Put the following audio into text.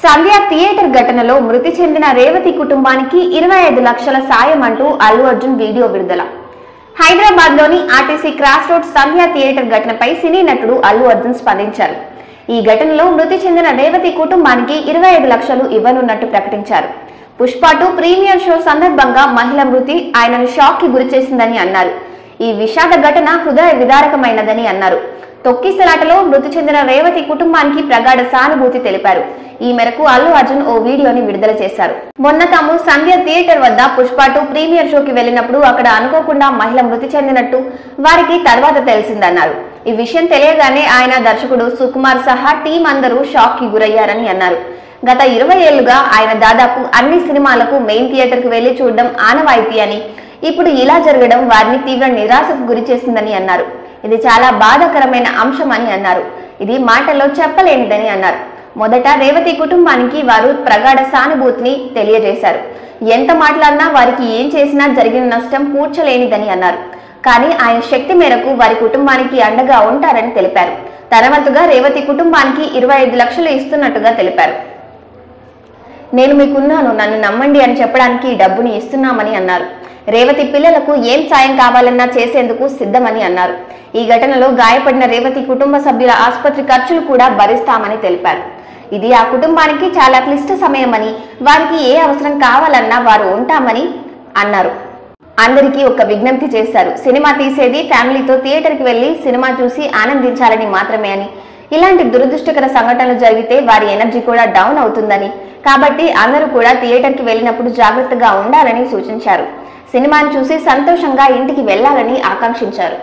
సంధ్య theatre ఘటనలో మృతి చెందిన రేవతి కుటుంబానికి 25 లక్షల సాయం అంటూ అల్లు అర్జున్ వీడియో విడుదల. హైదరాబాద్ లోని ఆర్టీసీ క్రాస్ రోడ్ సంధ్య థియేటర్ ఘటనపై సినీ నటుడు అల్లు అర్జున్ స్పందించారు. ఈ ఘటనలో మృతి చెందిన రేవతి కుటుంబానికి 25 లక్షలు ఇవ్వనున్నట్టు ప్రకటించారు. పుష్ప 2 ప్రీమియర్ షో సందర్భంగా మహిళ మృతి ఆయనను షాక్ కి గురిచేసిందని అన్నారు. ఈ విషాద ఘటన హృదయ విదారకమైనదని అన్నారు. తొక్కిసలాటలో మృతి చెందిన రేవతి కుటుంబానికి ప్రగాఢ సానుభూతి తెలిపారు. ఈ మేరకు అల్లు అర్జున్ ఓ వీడియోని విడుదల చేశారు. మొన్న తాము సంధ్య థియేటర్ వద్ద పుష్ప 2 ప్రీమియర్ షోకి వెళ్లినప్పుడు అక్కడ అనుకోకుండా మహిళ మృతి చెందినట్టు వారికి తర్వాత తెలిసిందన్నారు. ఈ విషయం తెలియగానే ఆయన, దర్శకుడు సుకుమార్ సహా టీం అందరూ షాక్ కి గురయ్యారని అన్నారు. గత 20 ఏళ్లుగా ఆయన దాదాపు అన్ని సినిమాలకు మెయిన్ థియేటర్ కు వెళ్లి చూడడం ఆనవాయితీ అని, ఇప్పుడు ఇలా జరగడం వారిని తీవ్ర నిరాశకు గురి చేసిందని అన్నారు. ఇది చాలా బాధాకరమైన అంశం అని అన్నారు. ఇది మాటల్లో చెప్పలేనిదని అన్నారు. మొదట రేవతి కుటుంబానికి వారు ప్రగాఢ సానుభూతిని తెలియజేశారు. ఎంత మాట్లాడినా వారికి ఏం చేసినా జరిగిన నష్టం పూడ్చలేనిదని అన్నారు. కానీ ఆయన శక్తి మేరకు వారి కుటుంబానికి అండగా ఉంటారని తెలిపారు. తర్వాతగా రేవతి కుటుంబానికి 25 లక్షలు ఇస్తున్నట్టుగా తెలిపారు. నేను మీకున్నాను, నన్ను నమ్మండి అని చెప్పడానికి ఈ డబ్బుని ఇస్తున్నామని అన్నారు. రేవతి పిల్లలకు ఏం సాయం కావాలన్నా చేసేందుకు సిద్ధమని అన్నారు. ఈ ఘటనలో గాయపడిన రేవతి కుటుంబ సభ్యుల ఆసుపత్రి ఖర్చులు కూడా భరిస్తామని తెలిపారు. ఇది ఆ కుటుంబానికి చాలా క్లిష్ట సమయమని, వారికి ఏ అవసరం కావాలన్నా వారు ఉంటామని అన్నారు. అందరికీ ఒక విజ్ఞప్తి చేశారు. సినిమా తీసేది ఫ్యామిలీతో థియేటర్కి వెళ్లి సినిమా చూసి ఆనందించాలని మాత్రమే అని, ఇలాంటి దురదృష్టకర సంఘటనలు జరిగితే వారి ఎనర్జీ కూడా డౌన్ అవుతుందని, కాబట్టి అందరూ కూడా థియేటర్కి వెళ్ళినప్పుడు జాగ్రత్తగా ఉండాలని సూచించారు. సినిమాను చూసి సంతోషంగా ఇంటికి వెళ్లాలని ఆకాంక్షించారు.